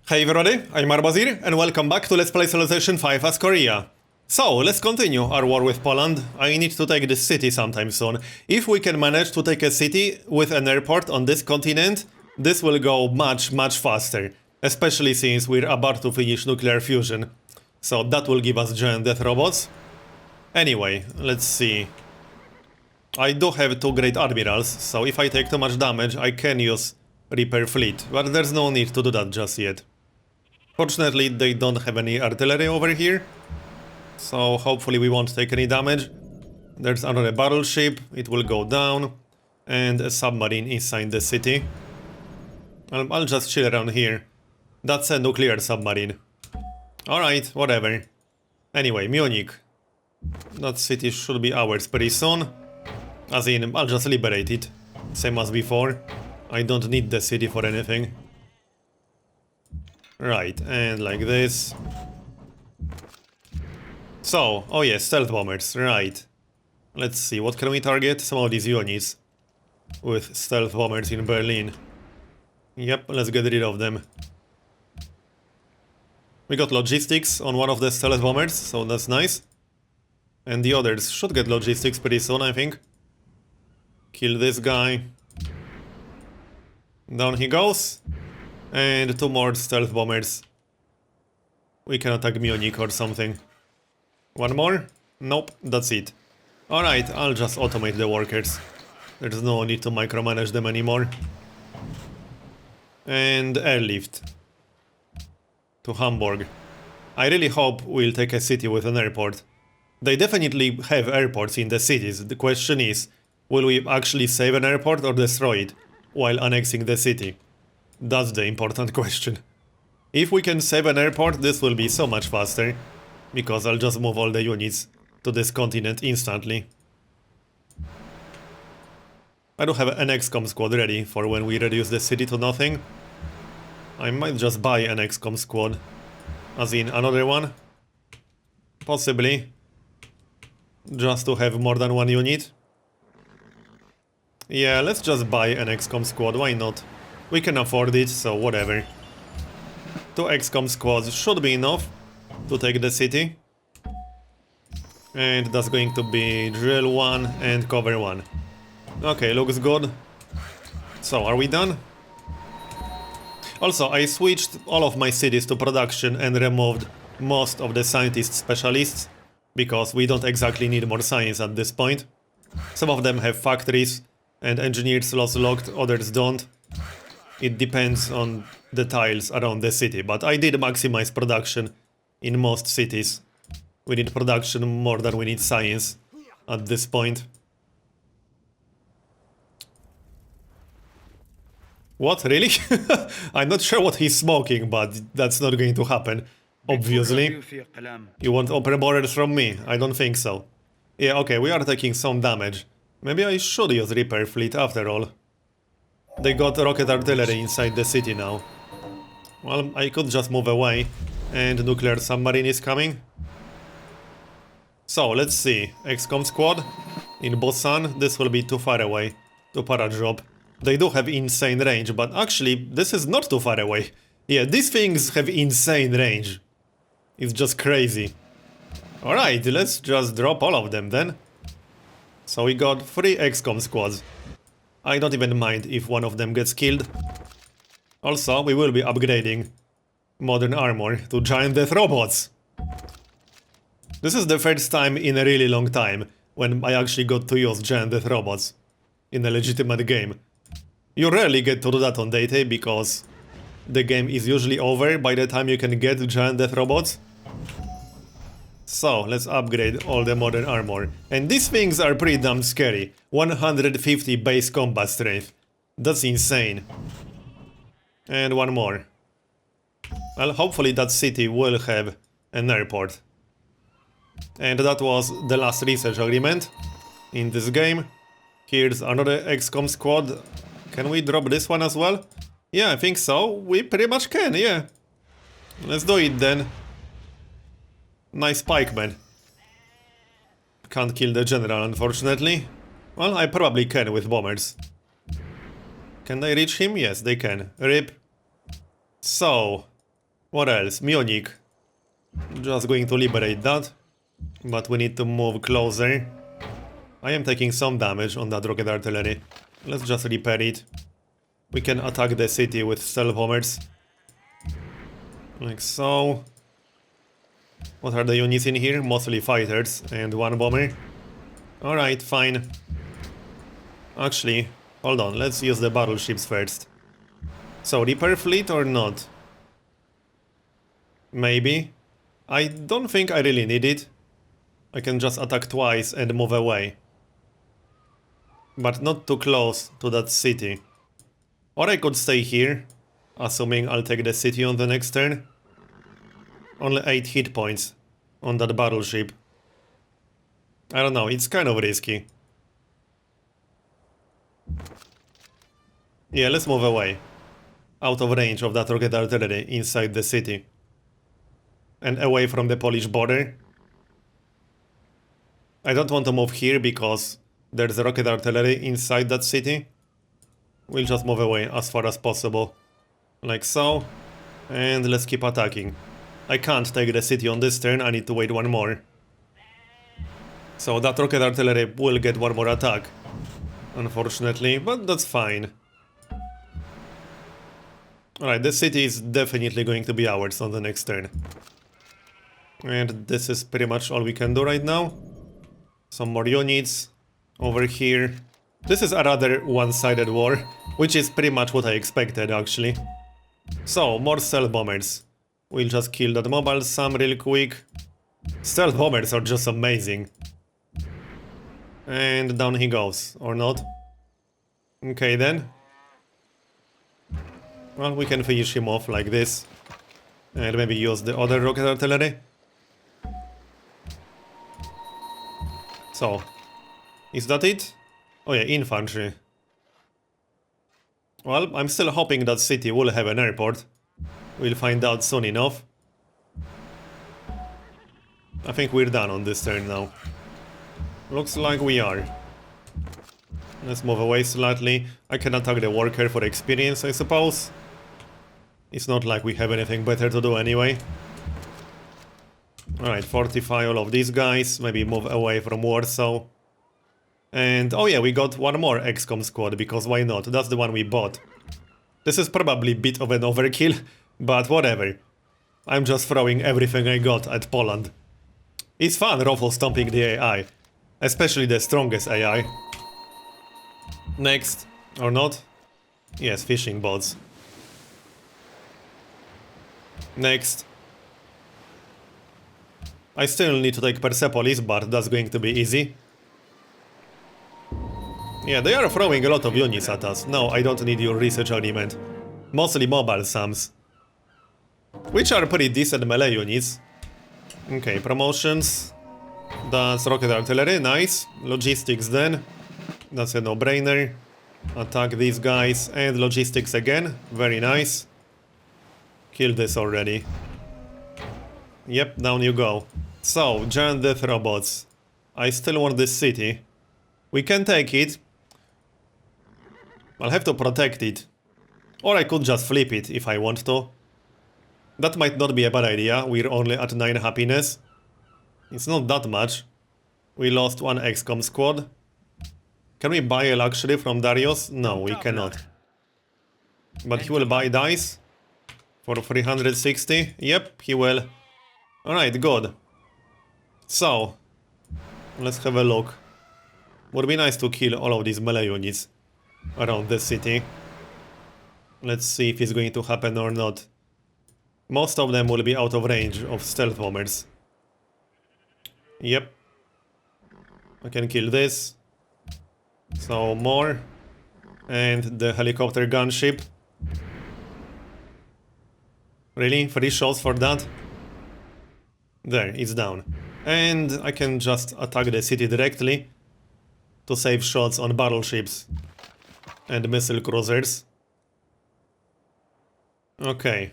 Hey everybody, I'm Marbozir, and welcome back to Let's Play Civilization 5 as Korea. So, let's continue our war with Poland. I need to take this city sometime soon. If we can manage to take a city with an airport on this continent, this will go much faster. Especially since we're about to finish nuclear fusion. So that will give us giant death robots. Anyway, let's see. I do have two great admirals, so if I take too much damage, I can use Reaper fleet. But there's no need to do that just yet. Fortunately, they don't have any artillery over here, so hopefully we won't take any damage. There's another battleship, it will go down, and a submarine inside the city. I'll just chill around here. That's a nuclear submarine. Alright, whatever. Anyway, Munich. That city should be ours pretty soon. As in, I'll just liberate it. Same as before. I don't need the city for anything. Right, and like this. So, oh yeah, stealth bombers, right. Let's see, what can we target? Some of these units with stealth bombers in Berlin. Yep, let's get rid of them. We got logistics on one of the stealth bombers, so that's nice. And the others should get logistics pretty soon, I think. Kill this guy. Down he goes. And two more stealth bombers. We can attack Munich or something. One more? Nope, that's it. Alright, I'll just automate the workers. There's no need to micromanage them anymore. And airlift. To Hamburg. I really hope we'll take a city with an airport. They definitely have airports in the cities. The question is, will we actually save an airport or destroy it while annexing the city? That's the important question. If we can save an airport, this will be so much faster, because I'll just move all the units to this continent instantly. I do have an XCOM squad ready for when we reduce the city to nothing. I might just buy an XCOM squad, as in another one. Possibly. Just to have more than one unit. Yeah, let's just buy an XCOM squad, why not? We can afford it, so whatever. Two XCOM squads should be enough to take the city. And that's going to be drill 1 and cover 1. Okay, looks good. So, are we done? Also, I switched all of my cities to production and removed most of the scientist specialists, because we don't exactly need more science at this point. Some of them have factories and engineered slots locked, others don't. It depends on the tiles around the city, but I did maximize production in most cities. We need production more than we need science at this point. What, really? I'm not sure what he's smoking, but that's not going to happen, obviously. You want open borders from me? I don't think so. Yeah, okay, we are taking some damage. Maybe I should use Reaper fleet after all. They got rocket artillery inside the city now. Well, I could just move away, and nuclear submarine is coming. So, let's see. XCOM squad in Busan. This will be too far away to paradrop. They do have insane range, but actually, this is not too far away. Yeah, these things have insane range. It's just crazy. Alright, let's just drop all of them then. So we got 3 XCOM squads. I don't even mind if one of them gets killed. Also, we will be upgrading modern armor to giant death robots. This is the first time in a really long time when I actually got to use giant death robots in a legitimate game. You rarely get to do that on Deity because the game is usually over by the time you can get giant death robots. So, let's upgrade all the modern armor. And these things are pretty damn scary. 150 base combat strength. That's insane. And one more. Well, hopefully that city will have an airport. And that was the last research agreement in this game. Here's another XCOM squad. Can we drop this one as well? Yeah, I think so. We pretty much can, yeah. Let's do it then. Nice pikeman. Can't kill the general, unfortunately. Well, I probably can with bombers. Can they reach him? Yes, they can. RIP. So, What else? Munich. Just going to liberate that. But we need to move closer. I am taking some damage on that rocket artillery. Let's just repair it. We can attack the city with stealth bombers. Like so. What are the units in here? Mostly fighters and one bomber. Alright, fine. Actually, hold on, let's use the battleships first. So, repair fleet or not? Maybe. I don't think I really need it. I can just attack twice and move away. But not too close to that city. Or I could stay here, assuming I'll take the city on the next turn. Only 8 hit points on that battleship. I don't know, it's kind of risky. Yeah, let's move away. Out of range of that rocket artillery inside the city. And away from the Polish border. I don't want to move here because there's rocket artillery inside that city. We'll just move away as far as possible. Like so. And let's keep attacking. I can't take the city on this turn, I need to wait one more. So that rocket artillery will get one more attack. Unfortunately, but that's fine. Alright, this city is definitely going to be ours on the next turn. And this is pretty much all we can do right now. Some more units over here. This is a rather one-sided war, which is pretty much what I expected actually. So, more stealth bombers. We'll just kill that mobile Sam real quick. Stealth bombers are just amazing. And down he goes, or not. Okay then. Well, we can finish him off like this. And maybe use the other rocket artillery. So, is that it? Oh yeah, infantry. Well, I'm still hoping that city will have an airport. We'll find out soon enough. I think we're done on this turn now. Looks like we are. Let's move away slightly. I can attack the worker for experience, I suppose. It's not like we have anything better to do anyway. Alright, fortify all of these guys. Maybe move away from Warsaw. And, oh yeah, we got one more XCOM squad, because why not? That's the one we bought. This is probably a bit of an overkill, but whatever. I'm just throwing everything I got at Poland. It's fun ruffle stomping the AI. Especially the strongest AI. Next, or not? Yes, fishing boats. Next. I still need to take Persepolis, but that's going to be easy. Yeah, they are throwing a lot of units at us. No, I don't need your research argument. Mostly mobile SAMs. Which are pretty decent melee units. Okay, promotions. That's rocket artillery, nice. Logistics then. That's a no-brainer. Attack these guys. And logistics again. Very nice. Kill this already. Yep, down you go. So, giant death robots. I still want this city. We can take it. I'll have to protect it. Or I could just flip it if I want to. That might not be a bad idea. We're only at 9 happiness. It's not that much. We lost one XCOM squad. Can we buy a luxury from Darius? No, we cannot. But he will buy dice. For 360. Yep, he will. Alright, good. So, let's have a look. Would be nice to kill all of these melee units around the city. Let's see if it's going to happen or not. Most of them will be out of range of stealth bombers. Yep. I can kill this. So, more. And the helicopter gunship. Really? 3 shots for that? There, it's down. And I can just attack the city directly to save shots on battleships and missile cruisers. Okay.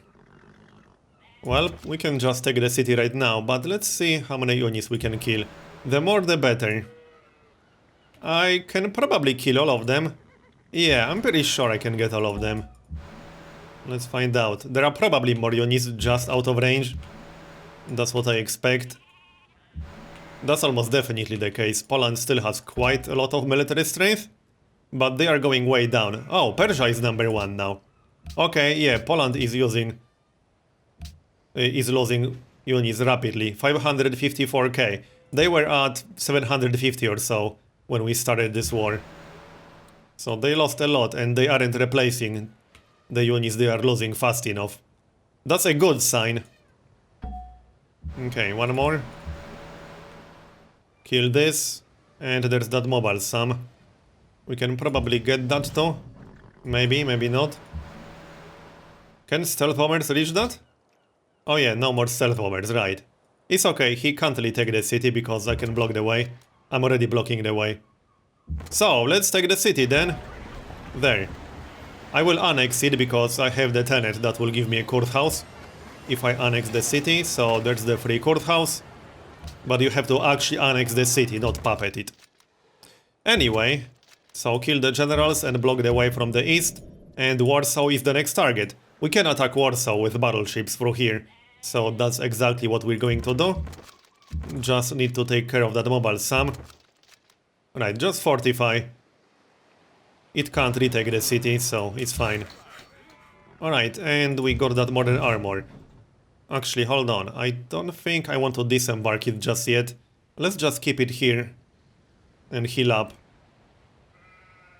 Well, we can just take the city right now, but let's see how many units we can kill. The more the better. I can probably kill all of them. Yeah, I'm pretty sure I can get all of them. Let's find out. There are probably more units just out of range. That's what I expect. That's almost definitely the case. Poland still has quite a lot of military strength, but they are going way down. Oh, Persia is number 1 now. Okay, yeah, Poland is losing units rapidly. 554k. They were at 750 or so when we started this war. So they lost a lot, and they aren't replacing the units they are losing fast enough. That's a good sign. Okay, one more. Kill this. And there's that mobile Sam. We can probably get that too. Maybe, maybe not. Can stealth bombers reach that? Oh yeah, no more stealth bombers, right. It's okay, he can't really take the city because I can block the way. I'm already blocking the way. So, let's take the city then. There. I will annex it because I have the tenet that will give me a courthouse if I annex the city, so there's the free courthouse. But you have to actually annex the city, not puppet it. Anyway, so kill the generals and block the way from the east, and Warsaw is the next target. We can attack Warsaw with battleships through here, so that's exactly what we're going to do. Just need to take care of that mobile Sam. Right, just fortify. It can't retake the city, so it's fine. Alright, and we got that modern armor. Actually, hold on. I don't think I want to disembark it just yet. Let's just keep it here and heal up.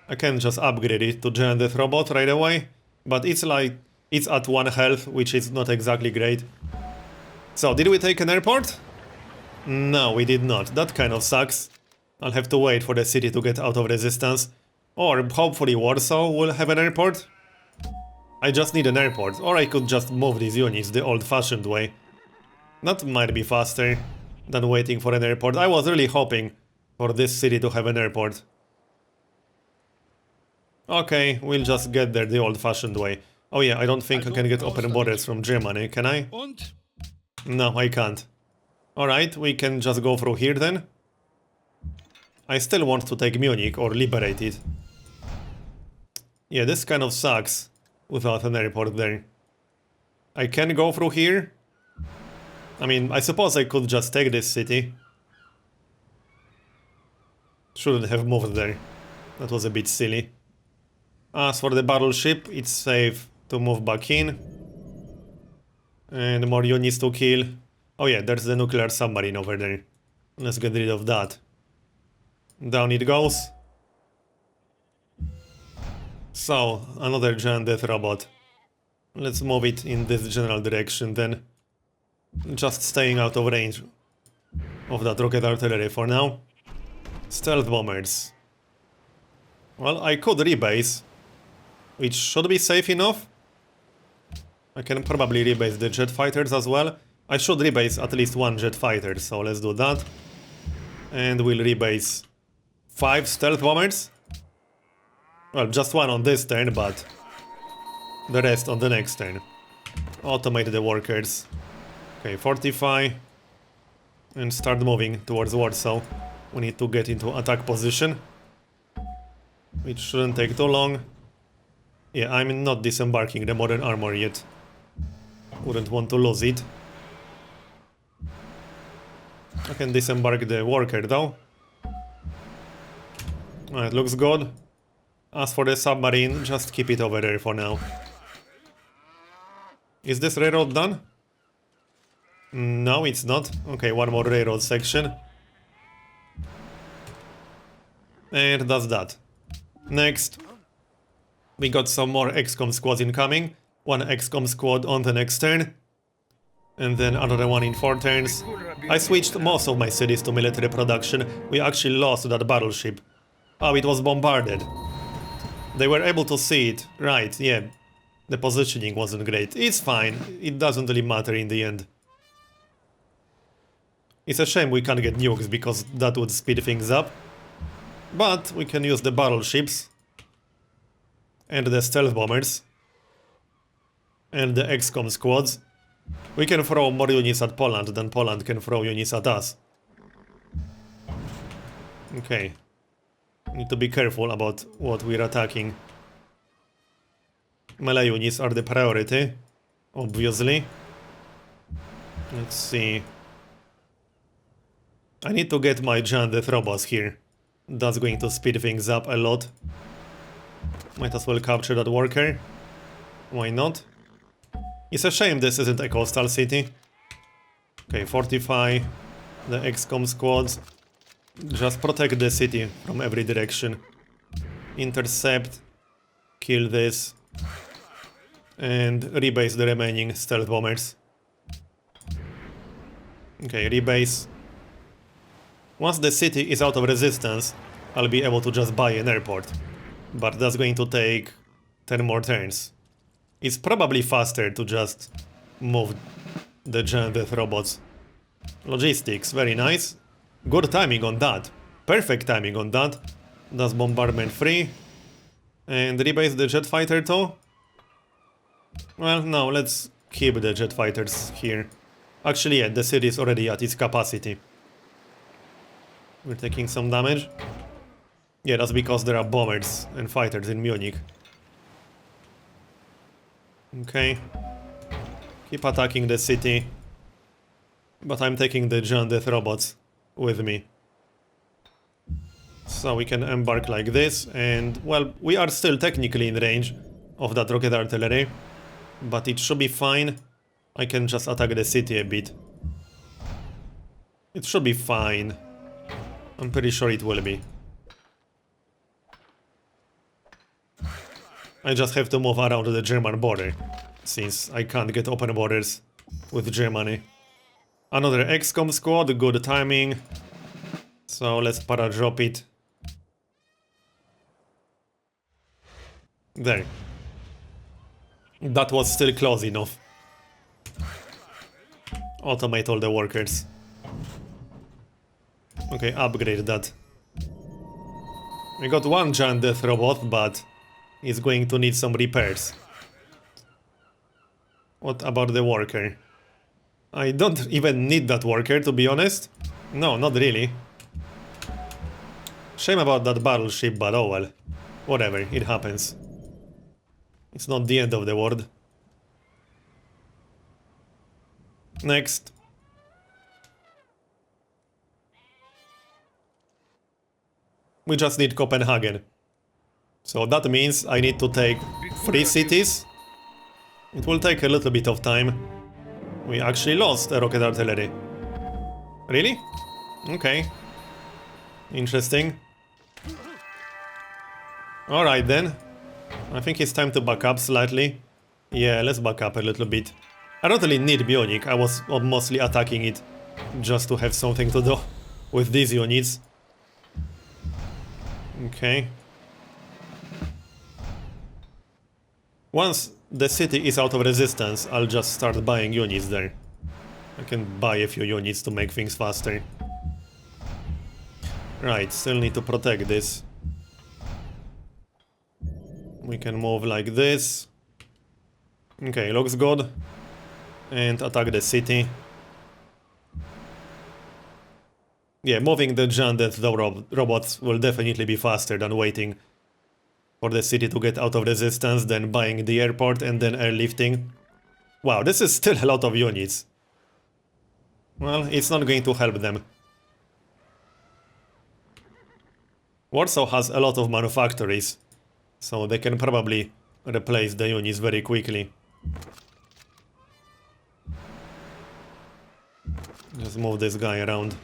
I can just upgrade it to Giant Death Robot right away, but it's at 1 health, which is not exactly great. So, did we take an airport? No, we did not. That kind of sucks. I'll have to wait for the city to get out of resistance. Or hopefully Warsaw will have an airport. I just need an airport, or I could just move these units the old-fashioned way. That might be faster than waiting for an airport. I was really hoping for this city to have an airport. Okay, we'll just get there the old-fashioned way. Oh yeah, I don't think I can get open borders from Germany, can I? No, I can't. Alright, we can just go through here then. I still want to take Munich or liberate it. Yeah, this kind of sucks without an airport there. I can go through here. I mean, I suppose I could just take this city. Shouldn't have moved there. That was a bit silly. As for the battleship, it's safe to move back in. And more units to kill. Oh yeah, there's the nuclear submarine over there. Let's get rid of that. Down it goes. So, another giant death robot. Let's move it in this general direction then. Just staying out of range of that rocket artillery for now. Stealth bombers. Well, I could rebase, which should be safe enough. I can probably rebase the jet fighters as well. I should rebase at least 1 jet fighter, so let's do that. And we'll rebase 5 stealth bombers. Well, just 1 on this turn, but the rest on the next turn. Automate the workers. Okay, fortify. And start moving towards Warsaw. We need to get into attack position, which shouldn't take too long. Yeah, I'm not disembarking the modern armor yet. Wouldn't want to lose it. I can disembark the worker though. It looks good. As for the submarine, just keep it over there for now. Is this railroad done? No, it's not. Okay, one more railroad section. And that's that. Next. We got some more XCOM squads incoming. 1 XCOM squad on the next turn. And then another one in 4 turns. I switched most of my cities to military production. We actually lost that battleship. Oh, it was bombarded. They were able to see it. Right, yeah. The positioning wasn't great. It's fine. It doesn't really matter in the end. It's a shame we can't get nukes, because that would speed things up. But we can use the battleships. And the stealth bombers. And the XCOM squads. We can throw more units at Poland than Poland can throw units at us. Okay. Need to be careful about what we're attacking. Melee units are the priority, obviously. Let's see. I need to get my giant death robots here. That's going to speed things up a lot. Might as well capture that worker. Why not? It's a shame this isn't a coastal city. Okay, fortify the XCOM squads. Just protect the city from every direction. Intercept. Kill this. And rebase the remaining stealth bombers. Okay, rebase. Once the city is out of resistance, I'll be able to just buy an airport. But that's going to take 10 more turns. It's probably faster to just move the giant death robots. Logistics, very nice. Good timing on that. Perfect timing on that. That's bombardment free. And rebase the jet fighter too? Well, no, let's keep the jet fighters here. Actually, yeah, the city is already at its capacity. We're taking some damage. Yeah, that's because there are bombers and fighters in Munich. Okay. Keep attacking the city. But I'm taking the giant death robots with me. So we can embark like this, and, well, we are still technically in range of that rocket artillery. But it should be fine. I can just attack the city a bit. It should be fine. I'm pretty sure it will be. I just have to move around the German border, since I can't get open borders with Germany. Another XCOM squad, good timing. So let's para-drop it. There. That was still close enough. Automate all the workers. Okay, upgrade that. We got one giant death robot, but it's going to need some repairs. What about the worker? I don't even need that worker, to be honest. No, not really. Shame about that battleship, but oh well. Whatever, it happens. It's not the end of the world. Next. We just need Copenhagen. So that means I need to take 3 cities. It will take a little bit of time. We actually lost a rocket artillery. Really? Okay. Interesting. Alright then. I think it's time to back up slightly. Yeah, let's back up a little bit. I don't really need Munich. I was mostly attacking it just to have something to do with these units. Okay. Once the city is out of resistance, I'll just start buying units there. I can buy a few units to make things faster. Right, still need to protect this. We can move like this. Okay, looks good. And attack the city. Yeah, moving the giant death robots will definitely be faster than waiting for the city to get out of resistance, then buying the airport and then airlifting. Wow, this is still a lot of units. Well, it's not going to help them. Warsaw has a lot of manufactories, so they can probably replace the units very quickly. Just move this guy around.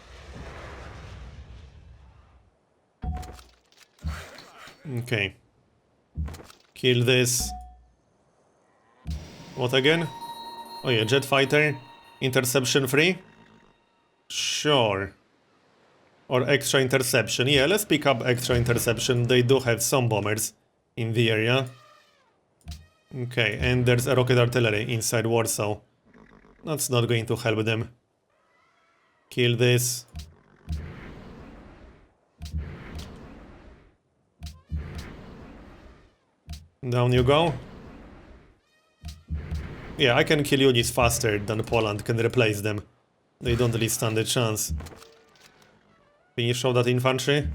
Okay. Kill this. What again? Oh yeah, jet fighter. Interception free? Sure. Or extra interception. Yeah, let's pick up extra interception. They do have some bombers in the area. Okay, and there's a rocket artillery inside Warsaw. That's not going to help them. Kill this. Down you go. Yeah, I can kill units faster than Poland can replace them. They don't really stand a chance. Can you show that infantry?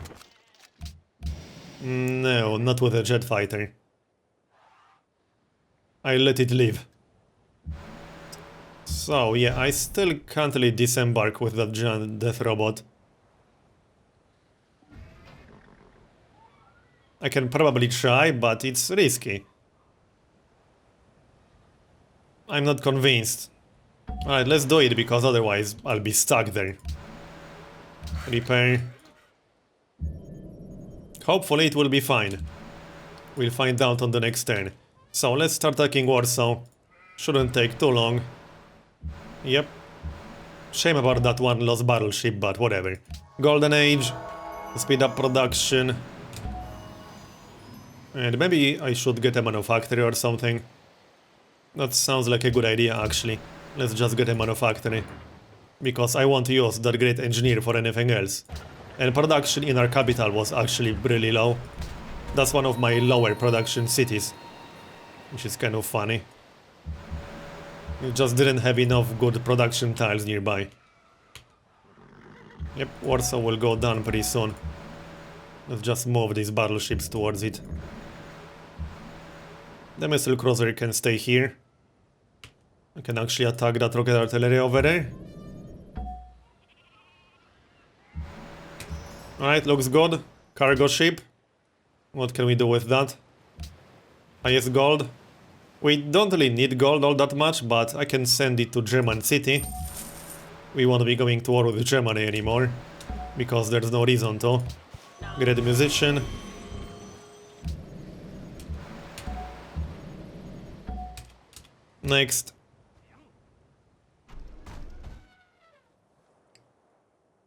No, not with a jet fighter. I let it live. So, yeah, I still can't really disembark with that giant death robot. I can probably try, but it's risky. I'm not convinced. Alright, let's do it, because otherwise I'll be stuck there. Repair. Hopefully it will be fine. We'll find out on the next turn. So let's start attacking Warsaw. Shouldn't take too long. Yep. Shame about that one lost battleship, but whatever. Golden Age. Speed up production. And maybe I should get a manufactory or something. That sounds like a good idea, actually. Let's just get a manufactory. Because I want to use that great engineer for anything else. And production in our capital was actually really low. That's one of my lower production cities. Which is kind of funny. We just didn't have enough good production tiles nearby. Yep, Warsaw will go down pretty soon. Let's just move these battleships towards it. The missile cruiser can stay here. I can actually attack that rocket artillery over there. Alright, looks good. Cargo ship. What can we do with that? Highest gold. We don't really need gold all that much, but I can send it to German city. We won't be going to war with Germany anymore, because there's no reason to. Great musician. Next.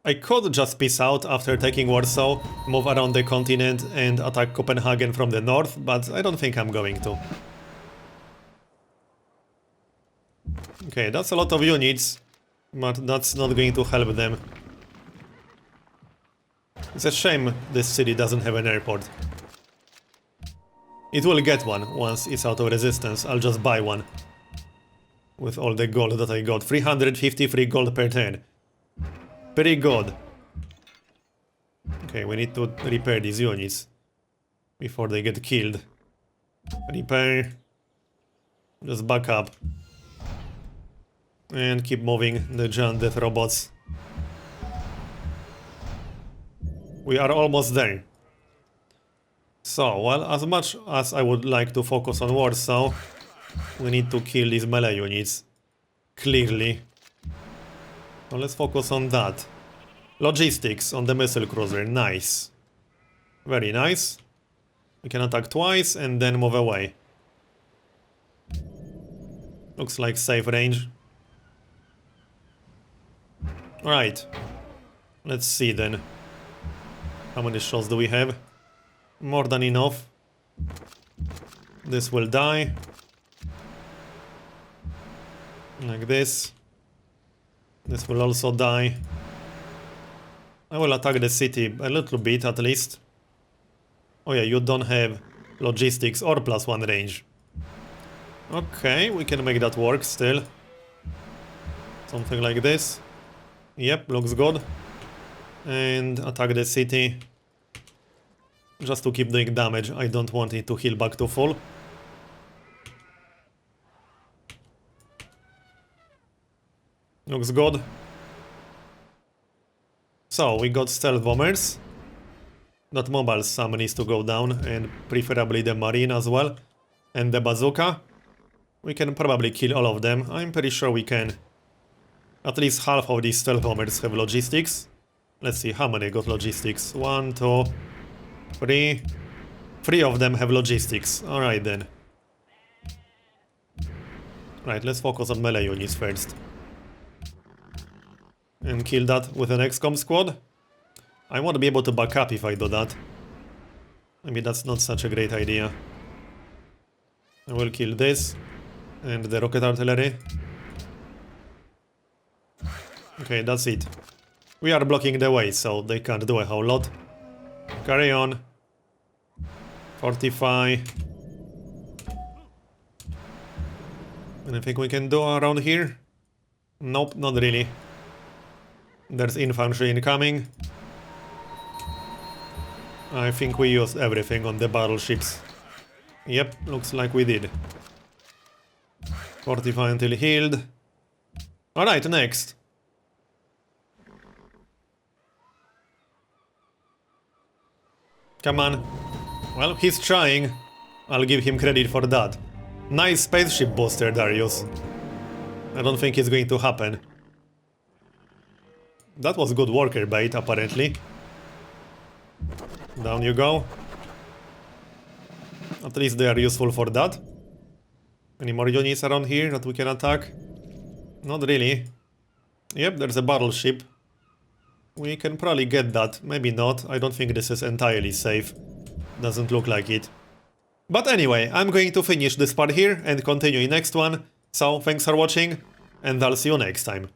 I could just peace out after taking Warsaw, move around the continent and attack Copenhagen from the north, but I don't think I'm going to. Okay, that's a lot of units, but that's not going to help them. It's a shame this city doesn't have an airport. It will get one once it's out of resistance. I'll just buy one. With all the gold that I got. 353 gold per turn. Pretty good. Okay, we need to repair these units before they get killed. Repair. Just back up. And keep moving the giant death robots. We are almost there. So, well, as much as I would like to focus on Warsaw, we need to kill these melee units. Clearly. So let's focus on that. Logistics on the missile cruiser. Nice. Very nice. We can attack twice and then move away. Looks like safe range. Alright. Let's see then. How many shots do we have? More than enough. This will die. Like this. This will also die. I will attack the city a little bit at least. Oh yeah, you don't have logistics or +1 range. Okay, we can make that work still. Something like this. Yep, looks good. And attack the city. Just to keep doing damage. I don't want it to heal back to full. Looks good. So, we got stealth bombers. That mobile sum needs to go down, and preferably the marine as well. And the bazooka. We can probably kill all of them. I'm pretty sure we can. At least half of these stealth bombers have logistics. Let's see how many got logistics. 1, 2, 3. 3 of them have logistics. Alright then. Right, let's focus on melee units first. And kill that with an XCOM squad. I won't be able to back up if I do that. Maybe that's not such a great idea. I will kill this. And the rocket artillery. Okay, that's it. We are blocking the way, so they can't do a whole lot. Carry on. Fortify. Anything we can do around here? Nope, not really. There's infantry incoming. I think we used everything on the battleships. Yep, looks like we did. Fortify until healed. Alright, next. Come on. Well, he's trying. I'll give him credit for that. Nice spaceship booster, Darius. I don't think it's going to happen. That was good worker bait, apparently. Down you go. At least they are useful for that. Any more units around here that we can attack? Not really. Yep, there's a battleship. We can probably get that. Maybe not. I don't think this is entirely safe. Doesn't look like it. But anyway, I'm going to finish this part here and continue in next one. So, thanks for watching, and I'll see you next time.